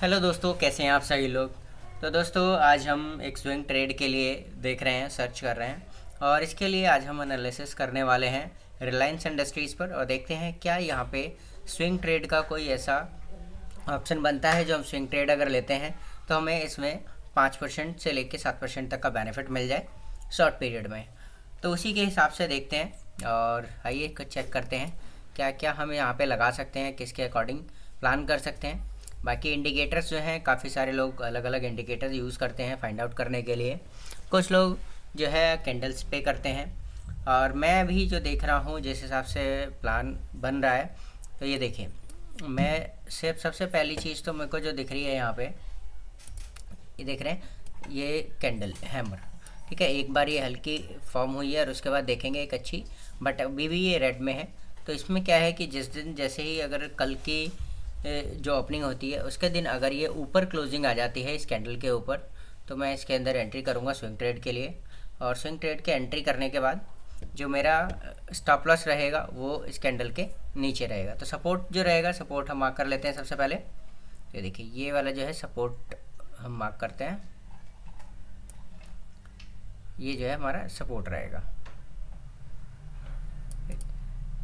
Hello दोस्तों, कैसे हैं आप सभी लोग। तो दोस्तों, आज हम एक स्विंग ट्रेड के लिए देख रहे हैं, सर्च कर रहे हैं। और इसके लिए आज हम एनालिसिस करने वाले हैं रिलायंस इंडस्ट्रीज़ पर, और देखते हैं क्या यहाँ पे स्विंग ट्रेड का कोई ऐसा ऑप्शन बनता है जो हम स्विंग ट्रेड अगर लेते हैं तो हमें इसमें 5% से लेकर 7% तक का बेनिफिट मिल जाए शॉर्ट पीरियड में। तो उसी के हिसाब से देखते हैं और आइए चेक करते हैं क्या क्या हम यहाँ पे लगा सकते हैं, किसके अकॉर्डिंग प्लान कर सकते हैं। बाकी इंडिकेटर्स जो हैं, काफ़ी सारे लोग अलग अलग इंडिकेटर्स यूज़ करते हैं फाइंड आउट करने के लिए। कुछ लोग जो है कैंडल्स पे करते हैं, और मैं अभी जो देख रहा हूँ जिस हिसाब से प्लान बन रहा है, तो ये देखिए, मैं सिर्फ सबसे पहली चीज़ तो मेरे को जो दिख रही है यहाँ पे, ये देख रहे हैं, ये कैंडल हैमर, ठीक है। एक बार ये हल्की फॉर्म हुई है और उसके बाद देखेंगे एक अच्छी, बट अभी भी ये रेड में है। तो इसमें क्या है कि जिस दिन जैसे ही अगर कल की जो ओपनिंग होती है उसके दिन अगर ये ऊपर क्लोजिंग आ जाती है इस कैंडल के ऊपर, तो मैं इसके अंदर एंट्री करूँगा स्विंग ट्रेड के लिए। और स्विंग ट्रेड के एंट्री करने के बाद जो मेरा स्टॉप लॉस रहेगा वो इस कैंडल के नीचे रहेगा। तो सपोर्ट जो रहेगा, सपोर्ट हम मार्क कर लेते हैं सबसे पहले। तो देखिए, ये वाला जो है सपोर्ट हम मार्क करते हैं, ये जो है हमारा सपोर्ट रहेगा,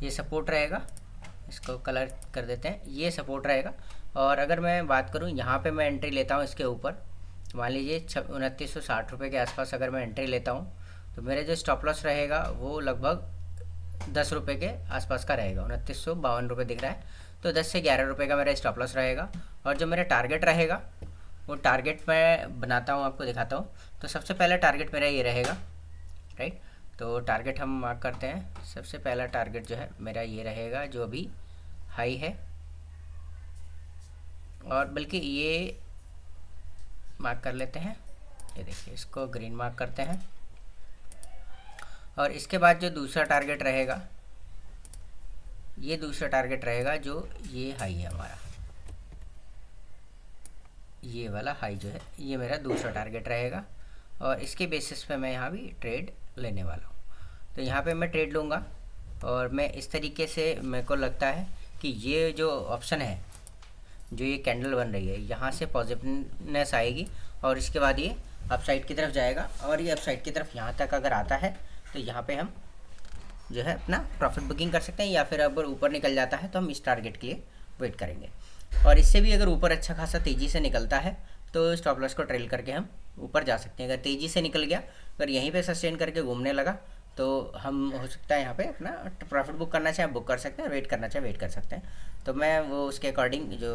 ये सपोर्ट रहेगा। इसको कलर कर देते हैं, ये सपोर्ट रहेगा। और अगर मैं बात करूं, यहाँ पे मैं एंट्री लेता हूं इसके ऊपर, मान लीजिए 2960 रुपये के आसपास अगर मैं एंट्री लेता हूं, तो मेरे जो स्टॉप लॉस रहेगा वो लगभग 10 रुपये के आसपास का रहेगा। 2952 रुपये दिख रहा है, तो 10 से 11 रुपये का मेरा स्टॉप लॉस रहेगा। और जो मेरा टारगेट रहेगा वो टारगेट मैं बनाता हूँ, आपको दिखाता हूँ। तो सबसे पहला टारगेट मेरा ये रहेगा, राइट। तो टारगेट हम मार्क करते हैं। सबसे पहला टारगेट जो है मेरा ये रहेगा, जो अभी हाई है, और बल्कि ये मार्क कर लेते हैं, ये देखिए, इसको ग्रीन मार्क करते हैं। और इसके बाद जो दूसरा टारगेट रहेगा, ये दूसरा टारगेट रहेगा जो ये हाई है हमारा, ये वाला हाई जो है, ये मेरा दूसरा टारगेट रहेगा। और इसके बेसिस पे मैं यहाँ भी ट्रेड लेने वाला हूँ। तो यहाँ पे मैं ट्रेड लूँगा, और मैं इस तरीके से, मेरे को लगता है कि ये जो ऑप्शन है, जो ये कैंडल बन रही है, यहाँ से पॉजिटिवनेस आएगी और इसके बाद ये अपसाइड की तरफ जाएगा। और ये अपसाइड की तरफ यहाँ तक अगर आता है तो यहाँ पे हम जो है अपना प्रॉफिट बुकिंग कर सकते हैं, या फिर अगर ऊपर निकल जाता है तो हम इस टारगेट के लिए वेट करेंगे। और इससे भी अगर ऊपर अच्छा खासा तेज़ी से निकलता है तो स्टॉप लॉस को ट्रेल करके हम ऊपर जा सकते हैं। अगर तेज़ी से निकल गया, अगर यहीं पे सस्टेन करके घूमने लगा, तो हम हो सकता है यहाँ पे अपना प्रॉफिट बुक करना चाहे बुक कर सकते हैं, वेट करना चाहे वेट कर सकते हैं। तो मैं वो उसके अकॉर्डिंग जो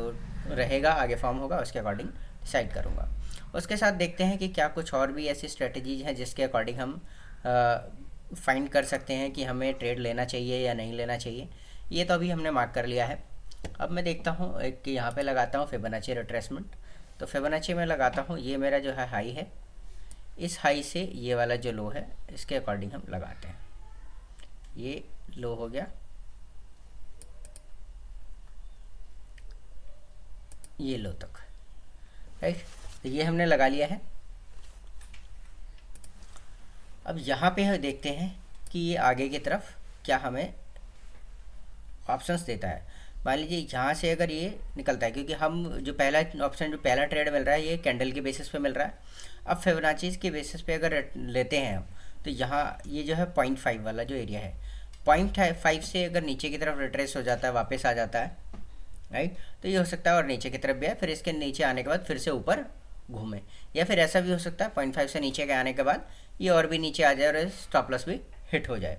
रहेगा आगे फॉर्म होगा उसके अकॉर्डिंग डिसाइड करूँगा। उसके साथ देखते हैं कि क्या कुछ और भी ऐसी स्ट्रेटजीज हैं जिसके अकॉर्डिंग हम फाइंड कर सकते हैं कि हमें ट्रेड लेना चाहिए या नहीं लेना चाहिए। ये तो अभी हमने मार्क कर लिया है। अब मैं देखता हूँ, एक यहाँ पे लगाता हूँ फिबोनाची रिट्रेसमेंट। तो फिबोनाची में लगाता हूँ, ये मेरा जो है हाई है, इस हाई से ये वाला जो लो है इसके अकॉर्डिंग हम लगाते हैं। ये लो हो गया, ये लो तक, राइट। तो ये हमने लगा लिया है। अब यहाँ पे हम देखते हैं कि ये आगे की तरफ क्या हमें ऑप्शंस देता है। मान लीजिए यहाँ से अगर ये निकलता है, क्योंकि हम जो पहला ऑप्शन, जो पहला ट्रेड मिल रहा है, ये कैंडल के बेसिस पे मिल रहा है। अब फिबोनाची के बेसिस पे अगर लेते हैं हम, तो यहाँ ये जो है 0.5 वाला जो एरिया है, 0.5 से अगर नीचे की तरफ रिट्रेस हो जाता है, वापस आ जाता है, राइट, तो ये हो सकता है और नीचे की तरफ भी है, फिर इसके नीचे आने के बाद फिर से ऊपर घूमे। या फिर ऐसा भी हो सकता है 0.5 से नीचे के आने के बाद ये और भी नीचे आ जाए और स्टॉप लॉस भी हिट हो जाए,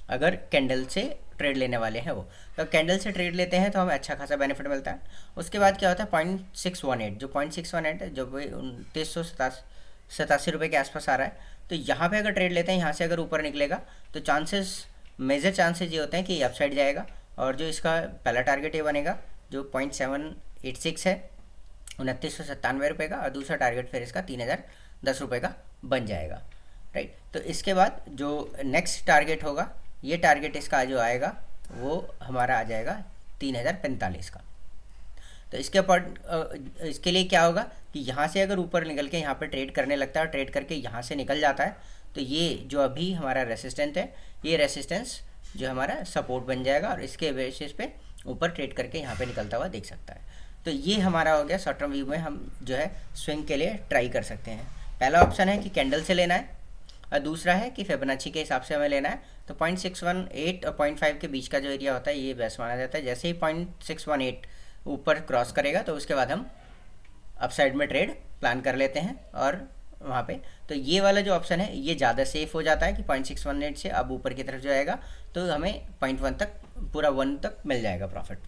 अगर कैंडल से ट्रेड लेने वाले हैं वो। तो कैंडल से ट्रेड लेते हैं तो हमें अच्छा खासा बेनिफिट मिलता है। उसके बाद क्या होता है, 0.618, जो 0.618 है, जो 2987 रुपये के आसपास आ रहा है। तो यहाँ पे अगर ट्रेड लेते हैं, यहाँ से अगर ऊपर निकलेगा तो चांसेस, मेजर चांसेस ये होते हैं कि अपसाइड जाएगा। और जो इसका पहला टारगेट ये बनेगा जो 0.786 है, 2997 रुपये का, और दूसरा टारगेट फिर इसका 3010 रुपये का बन जाएगा, राइट। तो इसके बाद जो नेक्स्ट टारगेट होगा, ये टारगेट इसका जो आएगा वो हमारा आ जाएगा 3045 का। तो इसके ऊपर इसके लिए क्या होगा कि यहाँ से अगर ऊपर निकल के यहाँ पर ट्रेड करने लगता है, ट्रेड करके यहाँ से निकल जाता है, तो ये जो अभी हमारा रेसिस्टेंस है, ये रेसिस्टेंस जो हमारा सपोर्ट बन जाएगा, और इसके बेसिस पे ऊपर ट्रेड करके यहाँ पे निकलता हुआ देख सकता है। तो ये हमारा हो गया शॉर्ट टर्म व्यू में हम जो है स्विंग के लिए ट्राई कर सकते हैं। पहला ऑप्शन है कि कैंडल से लेना है और दूसरा है कि फिबोनाची के हिसाब से हमें लेना है। तो 0.618 और 0.5 के बीच का जो एरिया होता है ये बेस्ट माना जाता है। जैसे ही 0.618 ऊपर क्रॉस करेगा तो उसके बाद हम अपसाइड में ट्रेड प्लान कर लेते हैं और वहाँ पे तो ये वाला जो ऑप्शन है ये ज़्यादा सेफ हो जाता है कि 0.618 से अब ऊपर की तरफ जो आएगा तो हमें 0.1 तक पूरा 1 तक मिल जाएगा प्रॉफिट।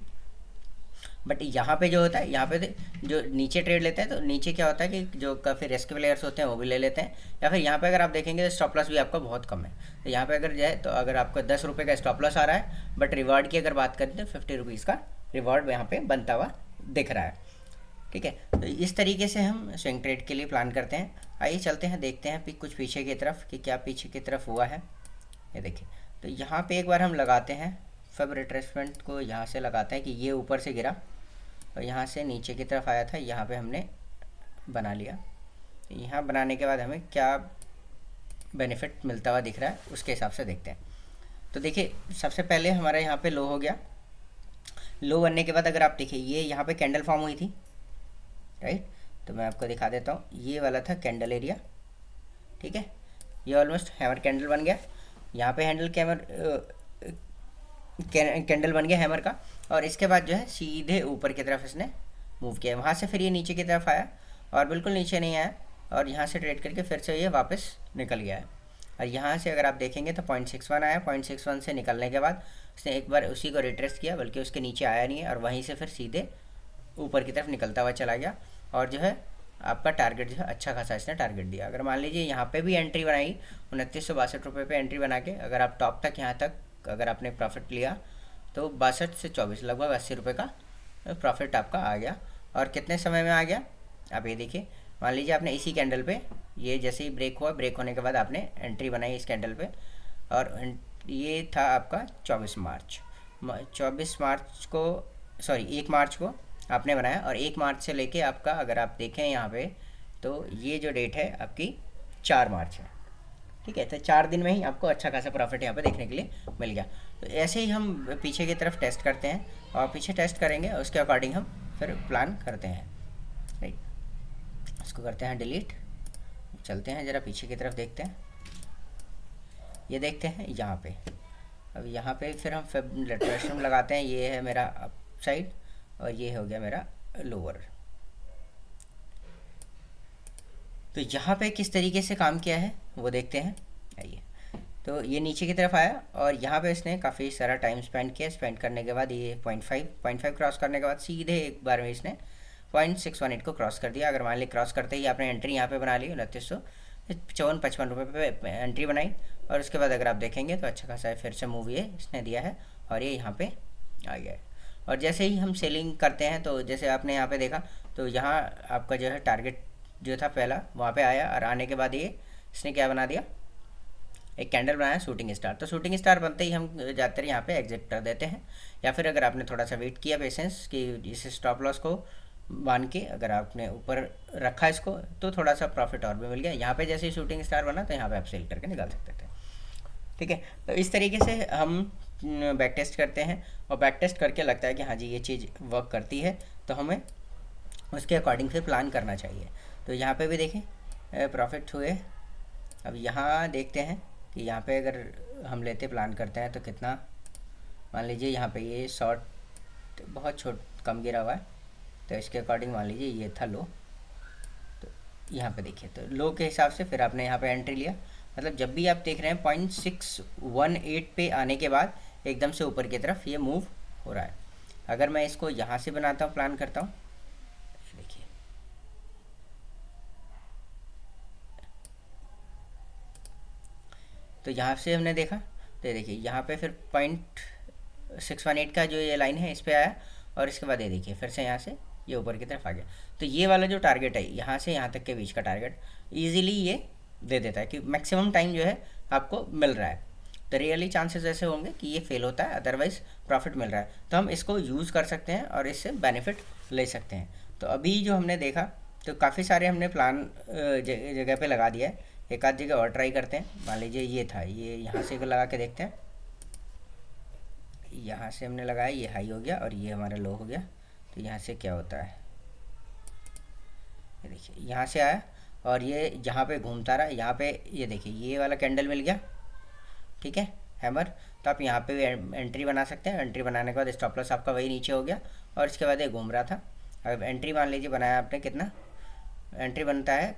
बट यहाँ पे जो होता है, यहाँ पे जो नीचे ट्रेड लेते हैं तो नीचे क्या होता है कि जो काफ़ी रिस्क प्लेयर्स होते हैं वो भी ले लेते हैं, या फिर यहाँ पे अगर आप देखेंगे तो स्टॉप लॉस भी आपका बहुत कम है। तो यहाँ पे अगर जाए तो अगर आपको 10 रुपये का स्टॉप लॉस आ रहा है बट रिवार्ड की अगर बात करें तो 50 रुपीज़ का रिवार्ड यहाँ पे बनता हुआ दिख रहा है। ठीक है, तो इस तरीके से हम स्विंग ट्रेड के लिए प्लान करते हैं। आइए चलते हैं, देखते हैं कुछ पीछे की तरफ कि क्या पीछे की तरफ हुआ है। ये देखिए, तो यहाँ पे एक बार हम लगाते हैं फब रिट्रेसमेंट को, यहाँ से लगाते हैं कि ये ऊपर से गिरा और यहाँ से नीचे की तरफ आया था, यहाँ पे हमने बना लिया। यहाँ बनाने के बाद हमें क्या बेनिफिट मिलता हुआ दिख रहा है उसके हिसाब से देखते हैं। तो देखिए, सबसे पहले हमारा यहाँ पे लो हो गया। लो बनने के बाद अगर आप देखिए ये यहाँ पे कैंडल फॉर्म हुई थी, राइट। तो मैं आपको दिखा देता हूँ, ये वाला था कैंडल एरिया। ठीक है, ये ऑलमोस्ट हैमर कैंडल बन गया। यहाँ पे हैंडल कैंडल बन गया हैमर का, और इसके बाद जो है सीधे ऊपर की तरफ इसने मूव किया। वहाँ से फिर ये नीचे की तरफ आया और बिल्कुल नीचे नहीं आया और यहाँ से ट्रेड करके फिर से ये वापस निकल गया है। और यहाँ से अगर आप देखेंगे तो 0.61 आया। 0.61 से निकलने के बाद उसने एक बार उसी को रिट्रेस किया, बल्कि उसके नीचे आया नहीं है और वहीं से फिर सीधे ऊपर की तरफ निकलता हुआ चला गया। और जो है आपका टारगेट जो है अच्छा खासा इसने टारगेट दिया। अगर मान लीजिए यहाँ पे भी एंट्री बनाई 2962 रुपये पे एंट्री बना के, अगर आप टॉप तक यहाँ तक अगर आपने प्रॉफिट लिया तो 62 से 24 लगभग 80 रुपये का प्रॉफिट आपका आ गया। और कितने समय में आ गया आप ये देखिए, मान लीजिए आपने इसी कैंडल पे ये जैसे ही ब्रेक हुआ, ब्रेक होने के बाद आपने एंट्री बनाई इस कैंडल पे, और ये था आपका 24 मार्च 1 मार्च को आपने बनाया। और 1 मार्च से लेके आपका अगर आप देखें यहाँ पे तो ये जो डेट है आपकी 4 मार्च है। ठीक है, तो 4 दिन में ही आपको अच्छा खासा प्रॉफिट यहाँ पे देखने के लिए मिल गया। तो ऐसे ही हम पीछे की तरफ टेस्ट करते हैं और पीछे टेस्ट करेंगे उसके अकॉर्डिंग हम फिर प्लान करते हैं, राइट। इसको करते हैं डिलीट, चलते हैं ज़रा पीछे की तरफ देखते हैं। ये देखते हैं यहाँ पे, अब यहाँ पे फिर हम फिबोनाची लगाते हैं। ये है मेरा अप साइड और ये हो गया मेरा लोअर। तो यहाँ पे किस तरीके से काम किया है वो देखते हैं। आइए, तो ये नीचे की तरफ आया और यहाँ पे इसने काफ़ी सारा टाइम स्पेंड किया। स्पेंड करने के बाद ये 0.5 क्रॉस करने के बाद सीधे एक बार में इसने 0.618 को क्रॉस कर दिया। अगर मान ली क्रॉस करते ही आपने एंट्री यहाँ पे बना ली 2955 रुपये पे एंट्री बनाई, और उसके बाद अगर आप देखेंगे तो अच्छा खासा फिर से मूव ये इसने दिया है और ये यहाँ पे आ गया है। और जैसे ही हम सेलिंग करते हैं तो जैसे आपने यहाँ पे देखा तो यहाँ आपका जो है टारगेट जो था पहला वहाँ पे आया, और आने के बाद ये इसने क्या बना दिया, एक कैंडल बनाया शूटिंग स्टार। तो शूटिंग स्टार बनते ही हम ज़्यादातर यहाँ पे एग्जिट कर देते हैं, या फिर अगर आपने थोड़ा सा वेट किया पेशेंस कि इस स्टॉप लॉस को बांध के अगर आपने ऊपर रखा इसको तो थोड़ा सा प्रॉफिट और भी मिल गया। यहाँ पे जैसे ही शूटिंग स्टार बना तो यहाँ पे आप सेल करके निकाल सकते थे। ठीक है, तो इस तरीके से हम बैक टेस्ट करते हैं, और बैक टेस्ट करके लगता है कि हाँ जी ये चीज़ वर्क करती है तो हमें उसके अकॉर्डिंग से प्लान करना चाहिए। तो यहाँ पे भी देखें प्रॉफिट हुए। अब यहाँ देखते हैं कि यहाँ पे अगर हम लेते प्लान करते हैं तो कितना, मान लीजिए यहाँ पे ये शॉर्ट बहुत कम गिरा हुआ है, तो इसके अकॉर्डिंग मान लीजिए ये था लो। तो यहाँ पे देखिए तो लो के हिसाब से फिर आपने यहाँ पे एंट्री लिया। मतलब जब भी आप देख रहे हैं 0.618 पे आने के बाद एकदम से ऊपर की तरफ ये मूव हो रहा है। अगर मैं इसको यहाँ से बनाता हूँ, प्लान करता हूँ, देखिए तो यहाँ से हमने देखा तो देखिए यहाँ पे फिर 0.618 का जो ये लाइन है इस पर आया, और इसके बाद ये देखिए फिर से यहाँ से ये ऊपर की तरफ आ गया। तो ये वाला जो टारगेट है यहाँ से यहाँ तक के बीच का टारगेट ईजिली ये दे देता है कि मैक्सिमम टाइम जो है आपको मिल रहा है। तो रियली चांसेस ऐसे होंगे कि ये फेल होता है, अदरवाइज प्रॉफिट मिल रहा है। तो हम इसको यूज़ कर सकते हैं और इससे बेनिफिट ले सकते हैं। तो अभी जो हमने देखा तो काफ़ी सारे हमने प्लान जगह पे लगा दिया है। एक आध जगह और ट्राई करते हैं। मान लीजिए ये था, ये यहाँ से लगा के देखते हैं। यहाँ से हमने लगाया, ये हाई हो गया और ये हमारा लो हो गया। तो यहाँ से क्या होता है, ये देखिए यहाँ से आया और ये जहाँ पे घूमता रहा, यहाँ पे ये देखिए ये वाला कैंडल मिल गया, ठीक है, हैमर। तो आप यहाँ पे भी एंट्री बना सकते हैं। एंट्री बनाने के बाद स्टॉप लॉस आपका वही नीचे हो गया और इसके बाद ये घूम रहा था। अब एंट्री मान लीजिए बनाया आपने कितना, एंट्री बनता है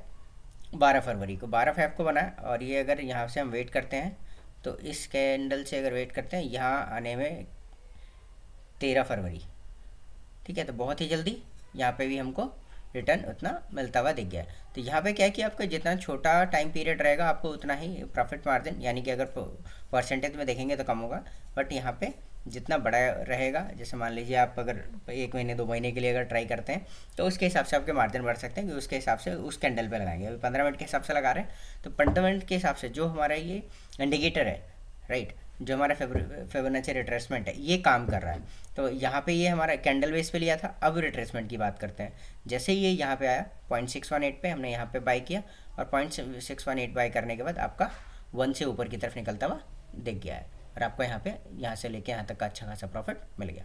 12 फरवरी को, 12 फेब को बनाया। और ये अगर यहाँ से हम वेट करते हैं तो इस कैंडल से अगर वेट करते हैं यहाँ आने में 13 फरवरी, ठीक है। तो बहुत ही जल्दी यहाँ पे भी हमको रिटर्न उतना मिलता हुआ दिख गया है। तो यहाँ पे क्या है कि आपका जितना छोटा टाइम पीरियड रहेगा आपको उतना ही प्रॉफिट मार्जिन, यानी कि अगर परसेंटेज में देखेंगे तो कम होगा, बट यहाँ पे जितना बड़ा रहेगा, जैसे मान लीजिए आप अगर 1 महीने 2 महीने के लिए अगर ट्राई करते हैं तो उसके हिसाब से आपके मार्जिन बढ़ सकते हैं, कि उसके हिसाब से उस कैंडल पे लगाएंगे। अभी 15 मिनट के हिसाब से लगा रहे हैं तो 15 मिनट के हिसाब से जो हमारा ये इंडिकेटर है, राइट, जो हमारा फिबोनाची रिट्रेसमेंट है ये काम कर रहा है। तो यहाँ पे ये हमारा कैंडल बेस पे लिया था। अब रिट्रेसमेंट की बात करते हैं। जैसे ये यहाँ पे आया 0.618 पे हमने यहाँ पे बाई किया और 0.618 बाई करने के बाद आपका 1 से ऊपर की तरफ निकलता हुआ दिख गया है और आपको यहाँ से लेके यहाँ तक का अच्छा खासा प्रॉफिट मिल गया,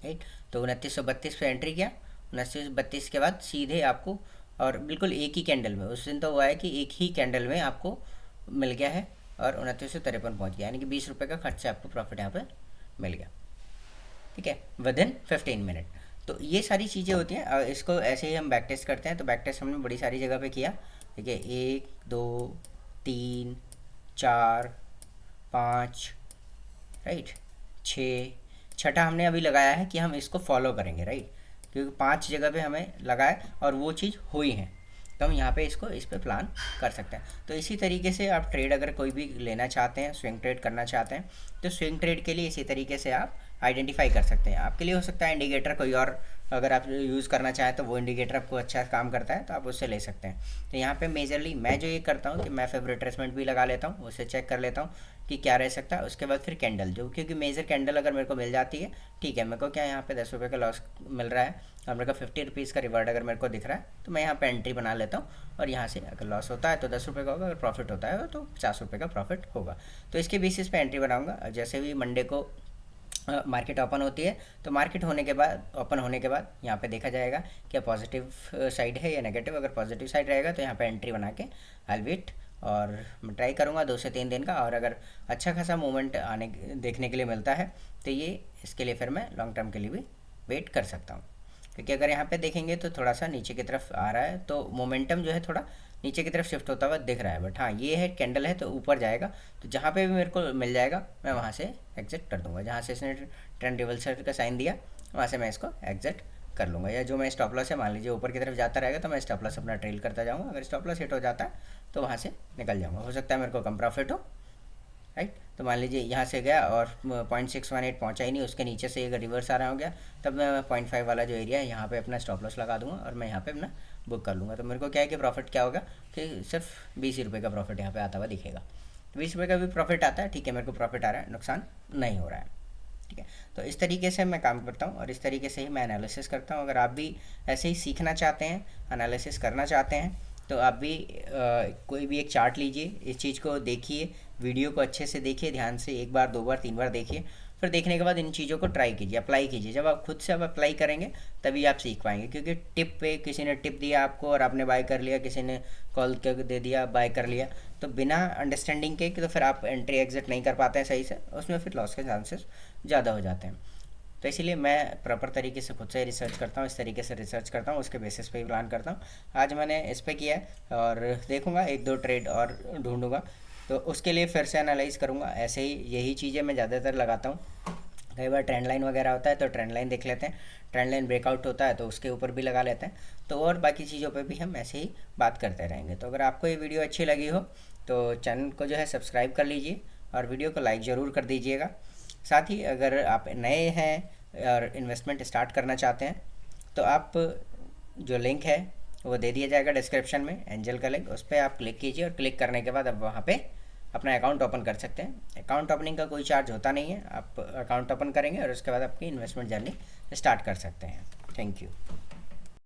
राइट। तो 2932 पे एंट्री किया, 2932 के बाद सीधे आपको, और बिल्कुल एक ही कैंडल में, उस दिन तो हुआ है कि एक ही कैंडल में आपको मिल गया है और 2953 पहुँच गया, यानी कि 20 रुपये का खर्च से आपको प्रॉफिट यहाँ पे मिल गया, ठीक है, विदिन 15 मिनट। तो ये सारी चीज़ें होती हैं। इसको ऐसे ही हम बैक टेस्ट करते हैं। तो बैक टेस्ट हमने बड़ी सारी जगह पे किया, ठीक है, 1 2 3 4 5, राइट, 6, छठा हमने अभी लगाया है कि हम इसको फॉलो करेंगे, राइट, क्योंकि 5 जगह पे हमें लगाए और वो चीज़ हुई है, तो हम यहाँ पे इसको इस पे प्लान कर सकते हैं। तो इसी तरीके से आप ट्रेड अगर कोई भी लेना चाहते हैं, स्विंग ट्रेड करना चाहते हैं, तो स्विंग ट्रेड के लिए इसी तरीके से आप आइडेंटिफाई कर सकते हैं। आपके लिए हो सकता है इंडिकेटर कोई और अगर आप यूज़ करना चाहें तो वो इंडिकेटर आपको अच्छा काम करता है तो आप उससे ले सकते हैं। तो यहाँ पे मेजरली मैं जो ये करता हूँ कि मैं फेब रिट्रेसमेंट भी लगा लेता हूँ, उससे चेक कर लेता हूँ कि क्या रह सकता है। उसके बाद फिर कैंडल, जो क्योंकि मेजर कैंडल अगर मेरे को मिल जाती है, ठीक है, मेरे को क्या यहाँ पे 10 रुपये का लॉस मिल रहा है और मेरे को 50 रुपीज़ का रिवार्ड अगर मेरे को दिख रहा है तो मैं यहाँ पे एंट्री बना लेता हूँ और यहाँ से अगर लॉस होता है तो 10 रुपये का होगा, अगर प्रॉफिट होता है तो 50 रुपये का प्रॉफिट होगा। तो इसके बेसिस पे एंट्री बनाऊँगा। जैसे भी मंडे को मार्केट ओपन होती है तो मार्केट होने के बाद, ओपन होने के बाद यहाँ पे देखा जाएगा क्या पॉजिटिव साइड है या नेगेटिव। अगर पॉजिटिव साइड रहेगा तो यहाँ पे एंट्री बना के आई वेट और मैं ट्राई करूँगा 2 से 3 दिन का, और अगर अच्छा खासा मूवमेंट आने देखने के लिए मिलता है तो ये इसके लिए फिर मैं लॉन्ग टर्म के लिए भी वेट कर सकता हूँ। क्योंकि अगर यहाँ पे देखेंगे तो थोड़ा सा नीचे की तरफ आ रहा है तो मोमेंटम जो है थोड़ा नीचे की तरफ शिफ्ट होता हुआ दिख रहा है, बट हाँ ये है कैंडल है तो ऊपर जाएगा। तो जहाँ पे भी मेरे को मिल जाएगा मैं वहाँ से एग्जिट कर दूंगा। जहाँ से इसने ट्रेंड रिवर्सल का साइन दिया वहाँ से मैं इसको एग्जिट कर लूँगा। या जो मैं स्टॉप लॉस है, मान लीजिए ऊपर की तरफ जाता रहेगा तो मैं स्टॉप लॉस अपना ट्रेल करता जाऊँगा। अगर स्टॉप लॉस हिट हो जाता है तो वहाँ से निकल जाऊँगा। हो सकता है मेरे को कम प्रॉफिट हो, राइट। तो मान लीजिए यहाँ से गया और 0.618 पहुँचा ही नहीं, उसके नीचे से अगर रिवर्स आ रहा हो गया तब मैं 0.5 वाला जो एरिया है यहाँ पे अपना स्टॉप लॉस लगा दूंगा और मैं यहाँ पे अपना बुक कर लूँगा। तो मेरे को क्या है कि प्रॉफिट क्या होगा कि सिर्फ 20 रुपये का प्रॉफिट यहाँ पे आता हुआ दिखेगा। 20 रुपये का भी प्रॉफिट आता है, ठीक है, मेरे को प्रॉफिट आ रहा है, नुकसान नहीं हो रहा है, ठीक है। तो इस तरीके से मैं काम करता हूँ और इस तरीके से ही मैं एनालिसिस करता हूँ। अगर आप भी ऐसे ही सीखना चाहते हैं, एनालिसिस करना चाहते हैं, तो आप भी कोई भी एक चार्ट लीजिए, इस चीज़ को देखिए, वीडियो को अच्छे से देखिए, ध्यान से 1 बार 2 बार 3 बार देखिए। फिर देखने के बाद इन चीज़ों को ट्राई कीजिए, अप्लाई कीजिए। जब आप खुद से अब अप्लाई करेंगे तभी आप सीख पाएंगे। क्योंकि टिप पे किसी ने टिप दिया आपको और आपने बाय कर लिया, किसी ने कॉल कर दे दिया, बाय कर लिया, तो बिना अंडरस्टैंडिंग के तो फिर आप एंट्री एग्जिट नहीं कर पाते हैं सही से, उसमें फिर लॉस के चांसेस ज़्यादा हो जाते हैं। तो इसीलिए मैं प्रॉपर तरीके से खुद से रिसर्च करता हूँ, इस तरीके से रिसर्च करता हूँ, उसके बेसिस पे ही प्लान करता हूँ। आज मैंने इस पे किया है और देखूँगा 1-2 ट्रेड और ढूंढूंगा तो उसके लिए फिर से एनालाइज करूँगा। ऐसे ही यही चीज़ें मैं ज़्यादातर लगाता हूँ। कई बार ट्रेंड लाइन वगैरह होता है तो ट्रेंड लाइन देख लेते हैं, ट्रेंड लाइन ब्रेकआउट होता है तो उसके ऊपर भी लगा लेते हैं। तो और बाकी चीज़ों पे भी हम ऐसे ही बात करते रहेंगे। तो अगर आपको ये वीडियो अच्छी लगी हो तो चैनल को जो है सब्सक्राइब कर लीजिए और वीडियो को लाइक ज़रूर कर दीजिएगा। साथ ही अगर आप नए हैं और इन्वेस्टमेंट स्टार्ट करना चाहते हैं तो आप जो लिंक है वो दे दिया जाएगा डिस्क्रिप्शन में, एंजल का लिंक, उस पर आप क्लिक कीजिए और क्लिक करने के बाद आप वहाँ पे अपना अकाउंट ओपन कर सकते हैं। अकाउंट ओपनिंग का कोई चार्ज होता नहीं है, आप अकाउंट ओपन करेंगे और उसके बाद आपकी इन्वेस्टमेंट जर्नी स्टार्ट कर सकते हैं। Thank you.